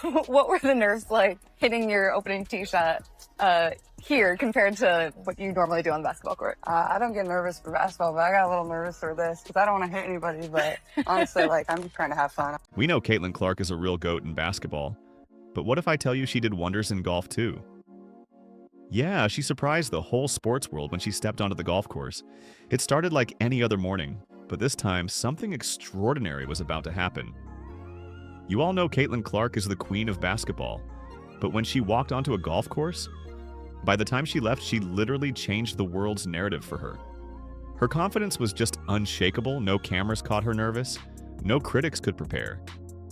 on. What were the nerves like hitting your opening tee shot here compared to what you normally do on the basketball court? I don't get nervous for basketball, but I got a little nervous for this because I don't want to hit anybody. But honestly, I'm just trying to have fun. We know Caitlin Clark is a real GOAT in basketball, but what if I tell you she did wonders in golf too? Yeah, she surprised the whole sports world when she stepped onto the golf course. It started like any other morning, but this time something extraordinary was about to happen. You all know Caitlin Clark is the queen of basketball, but when she walked onto a golf course, by the time she left, she literally changed the world's narrative for her. Her confidence was just unshakable. No cameras caught her nervous. No critics could prepare.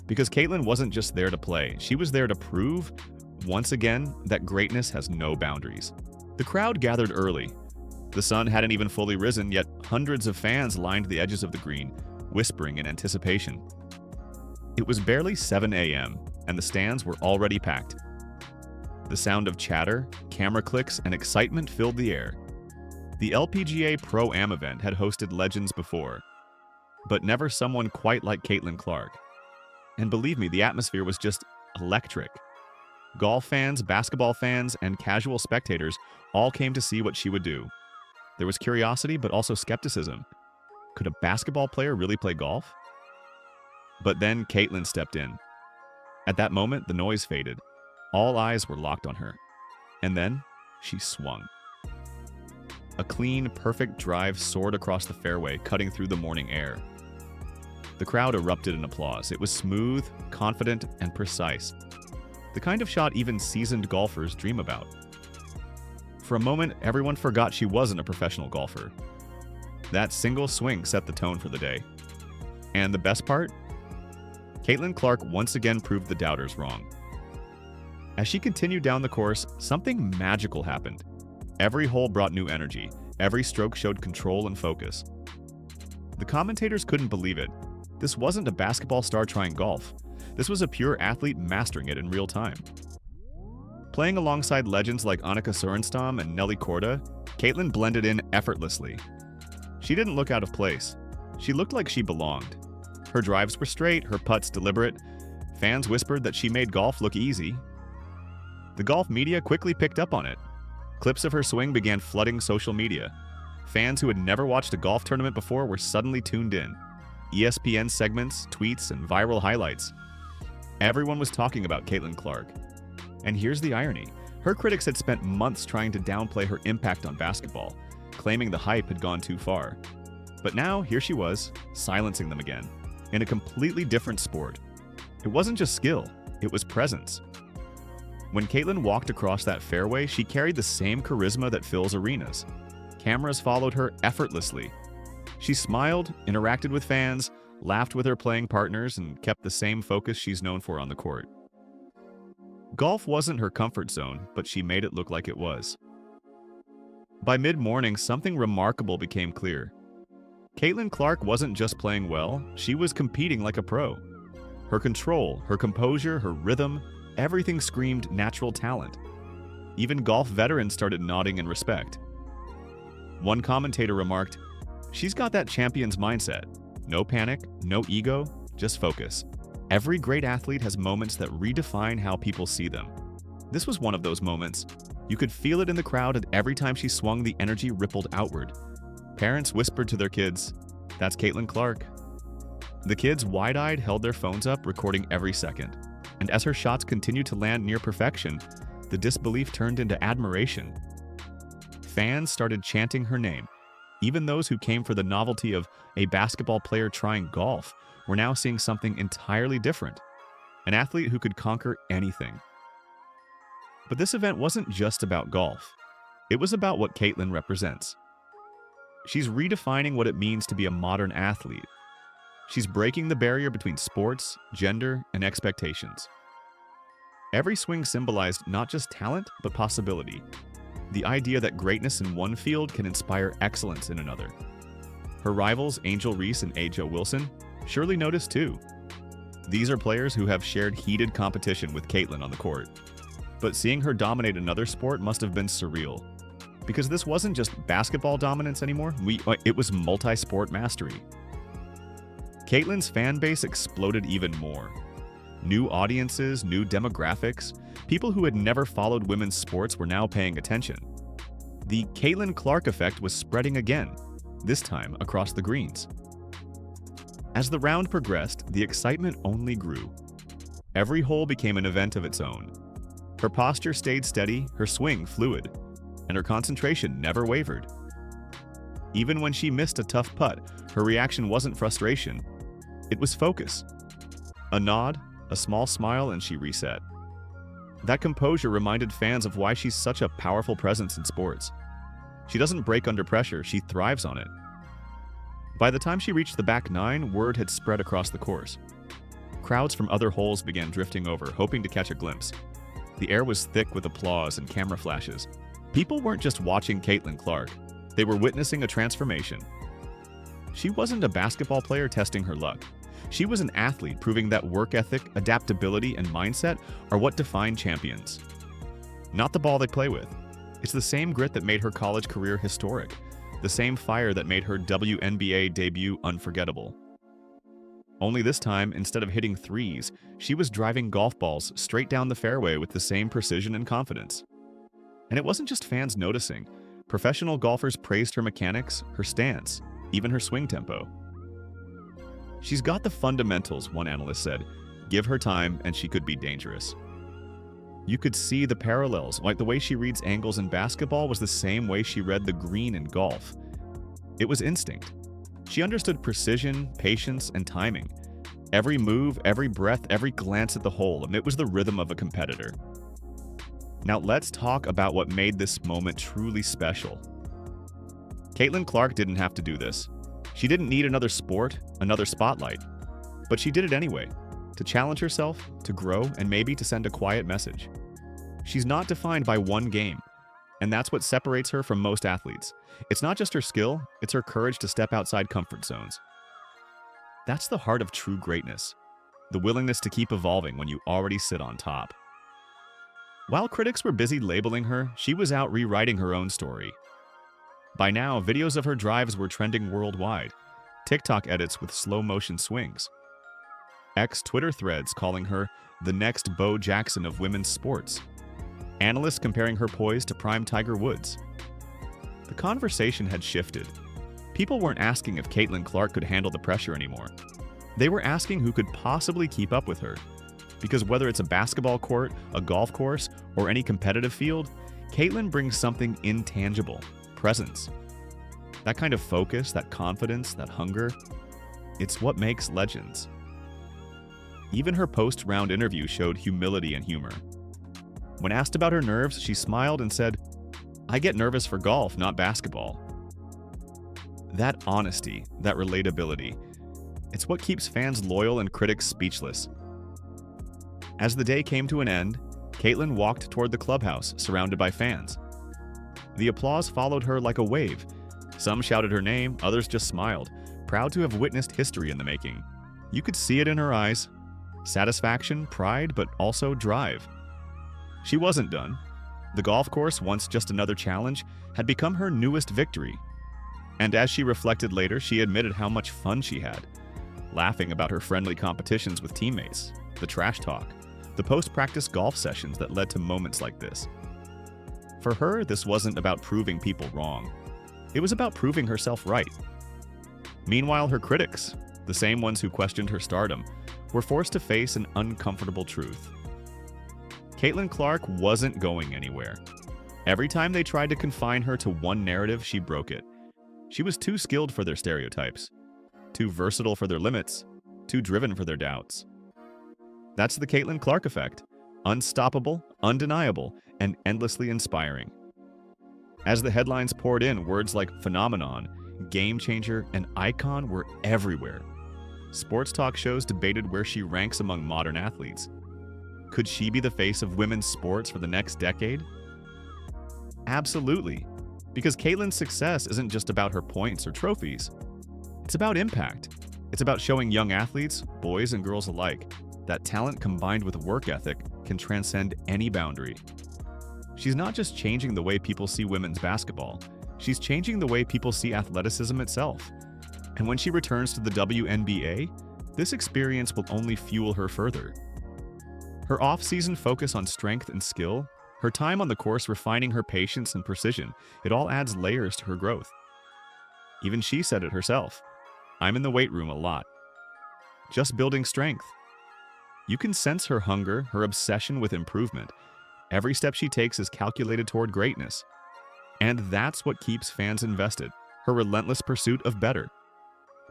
Because Caitlin wasn't just there to play, she was there to prove, once again, that greatness has no boundaries. The crowd gathered early. The sun hadn't even fully risen, yet hundreds of fans lined the edges of the green, whispering in anticipation. It was barely 7 a.m., and the stands were already packed. The sound of chatter, camera clicks, and excitement filled the air. The LPGA Pro-Am event had hosted legends before, but never someone quite like Caitlin Clark. And believe me, the atmosphere was just electric. Golf fans, basketball fans, and casual spectators all came to see what she would do. There was curiosity, but also skepticism. Could a basketball player really play golf? But then Caitlin stepped in. At that moment, the noise faded. All eyes were locked on her. And then, she swung. A clean, perfect drive soared across the fairway, cutting through the morning air. The crowd erupted in applause. It was smooth, confident, and precise. The kind of shot even seasoned golfers dream about. For a moment, everyone forgot she wasn't a professional golfer. That single swing set the tone for the day. And the best part? Caitlin Clark once again proved the doubters wrong. As she continued down the course, something magical happened. Every hole brought new energy. Every stroke showed control and focus. The commentators couldn't believe it. This wasn't a basketball star trying golf. This was a pure athlete mastering it in real time. Playing alongside legends like Annika Sorenstam and Nelly Korda, Caitlin blended in effortlessly. She didn't look out of place. She looked like she belonged. Her drives were straight, her putts deliberate. Fans whispered that she made golf look easy. The golf media quickly picked up on it. Clips of her swing began flooding social media. Fans who had never watched a golf tournament before were suddenly tuned in. ESPN segments, tweets, and viral highlights. Everyone was talking about Caitlin Clark. And here's the irony. Her critics had spent months trying to downplay her impact on basketball, claiming the hype had gone too far. But now, here she was, silencing them again, in a completely different sport. It wasn't just skill, it was presence. When Caitlin walked across that fairway, she carried the same charisma that fills arenas. Cameras followed her effortlessly. She smiled, interacted with fans, laughed with her playing partners, and kept the same focus she's known for on the court. Golf wasn't her comfort zone, but she made it look like it was. By mid-morning, something remarkable became clear. Caitlin Clark wasn't just playing well, she was competing like a pro. Her control, her composure, her rhythm, everything screamed natural talent. Even golf veterans started nodding in respect. One commentator remarked, "She's got that champion's mindset. No panic, no ego, just focus. Every great athlete has moments that redefine how people see them." This was one of those moments. You could feel it in the crowd, and every time she swung, the energy rippled outward. Parents whispered to their kids, "That's Caitlin Clark." The kids, wide-eyed, held their phones up, recording every second. And as her shots continued to land near perfection, the disbelief turned into admiration. Fans started chanting her name. Even those who came for the novelty of a basketball player trying golf were now seeing something entirely different. An athlete who could conquer anything. But this event wasn't just about golf. It was about what Caitlin represents. She's redefining what it means to be a modern athlete. She's breaking the barrier between sports, gender, and expectations. Every swing symbolized not just talent, but possibility. The idea that greatness in one field can inspire excellence in another. Her rivals, Angel Reese and Aja Wilson, surely noticed too. These are players who have shared heated competition with Caitlin on the court. But seeing her dominate another sport must have been surreal. Because this wasn't just basketball dominance anymore, it was multi-sport mastery. Caitlin's fan base exploded even more. New audiences, new demographics, people who had never followed women's sports were now paying attention. The Caitlin Clark effect was spreading again, this time across the greens. As the round progressed, the excitement only grew. Every hole became an event of its own. Her posture stayed steady, her swing fluid, and her concentration never wavered. Even when she missed a tough putt, her reaction wasn't frustration. It was focus. A nod, a small smile, and she reset. That composure reminded fans of why she's such a powerful presence in sports. She doesn't break under pressure, she thrives on it. By the time she reached the back nine, word had spread across the course. Crowds from other holes began drifting over, hoping to catch a glimpse. The air was thick with applause and camera flashes. People weren't just watching Caitlin Clark, they were witnessing a transformation. She wasn't a basketball player testing her luck. She was an athlete proving that work ethic, adaptability, and mindset are what define champions. Not the ball they play with. It's the same grit that made her college career historic, the same fire that made her WNBA debut unforgettable. Only this time, instead of hitting threes, she was driving golf balls straight down the fairway with the same precision and confidence. And it wasn't just fans noticing. Professional golfers praised her mechanics, her stance, even her swing tempo. She's got the fundamentals, one analyst said. Give her time and she could be dangerous. You could see the parallels, like the way she reads angles in basketball was the same way she read the green in golf. It was instinct. She understood precision, patience, and timing. Every move, every breath, every glance at the hole, and it was the rhythm of a competitor. Now let's talk about what made this moment truly special. Caitlin Clark didn't have to do this. She didn't need another sport, another spotlight. But she did it anyway, to challenge herself, to grow, and maybe to send a quiet message. She's not defined by one game, and that's what separates her from most athletes. It's not just her skill, it's her courage to step outside comfort zones. That's the heart of true greatness, the willingness to keep evolving when you already sit on top. While critics were busy labeling her, she was out rewriting her own story. By now, videos of her drives were trending worldwide, TikTok edits with slow-motion swings, Twitter threads calling her the next Bo Jackson of women's sports, analysts comparing her poise to prime Tiger Woods. The conversation had shifted. People weren't asking if Caitlin Clark could handle the pressure anymore. They were asking who could possibly keep up with her. Because whether it's a basketball court, a golf course, or any competitive field, Caitlin brings something intangible, presence. That kind of focus, that confidence, that hunger, it's what makes legends. Even her post-round interview showed humility and humor. When asked about her nerves, she smiled and said, "I get nervous for golf, not basketball." That honesty, that relatability, it's what keeps fans loyal and critics speechless. As the day came to an end, Caitlin walked toward the clubhouse, surrounded by fans. The applause followed her like a wave. Some shouted her name, others just smiled, proud to have witnessed history in the making. You could see it in her eyes. Satisfaction, pride, but also drive. She wasn't done. The golf course, once just another challenge, had become her newest victory. And as she reflected later, she admitted how much fun she had, laughing about her friendly competitions with teammates, the trash talk, the post-practice golf sessions that led to moments like this. For her, this wasn't about proving people wrong. It was about proving herself right. Meanwhile, her critics, the same ones who questioned her stardom, were forced to face an uncomfortable truth. Caitlin Clark wasn't going anywhere. Every time they tried to confine her to one narrative, she broke it. She was too skilled for their stereotypes, too versatile for their limits, too driven for their doubts. That's the Caitlin Clark effect. Unstoppable, undeniable, and endlessly inspiring. As the headlines poured in, words like phenomenon, game changer, and icon were everywhere. Sports talk shows debated where she ranks among modern athletes. Could she be the face of women's sports for the next decade? Absolutely, because Caitlin's success isn't just about her points or trophies. It's about impact. It's about showing young athletes, boys and girls alike, that talent combined with work ethic can transcend any boundary. She's not just changing the way people see women's basketball, she's changing the way people see athleticism itself. And when she returns to the WNBA, this experience will only fuel her further. Her off-season focus on strength and skill, her time on the course refining her patience and precision, it all adds layers to her growth. Even she said it herself. I'm in the weight room a lot. Just building strength. You can sense her hunger, her obsession with improvement. Every step she takes is calculated toward greatness. And that's what keeps fans invested, her relentless pursuit of better.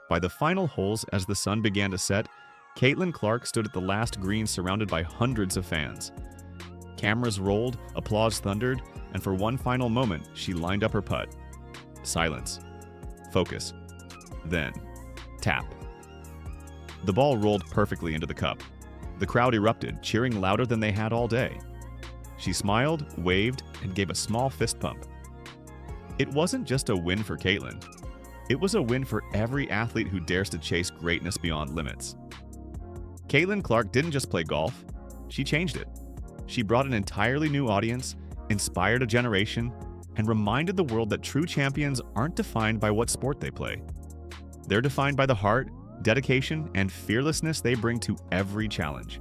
By the final holes, as the sun began to set, Caitlin Clark stood at the last green surrounded by hundreds of fans. Cameras rolled, applause thundered, and for one final moment, she lined up her putt. Silence. Focus. Then, tap. The ball rolled perfectly into the cup. The crowd erupted, cheering louder than they had all day. She smiled, waved, and gave a small fist pump. It wasn't just a win for Caitlin. It was a win for every athlete who dares to chase greatness beyond limits. Caitlin Clark didn't just play golf, she changed it. She brought an entirely new audience, inspired a generation, and reminded the world that true champions aren't defined by what sport they play. They're defined by the heart, dedication, and fearlessness they bring to every challenge.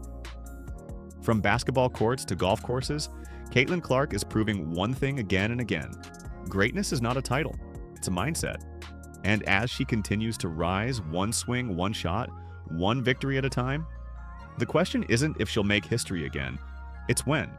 From basketball courts to golf courses, Caitlin Clark is proving one thing again and again. Greatness is not a title, it's a mindset. And as she continues to rise, one swing, one shot, one victory at a time, the question isn't if she'll make history again, it's when.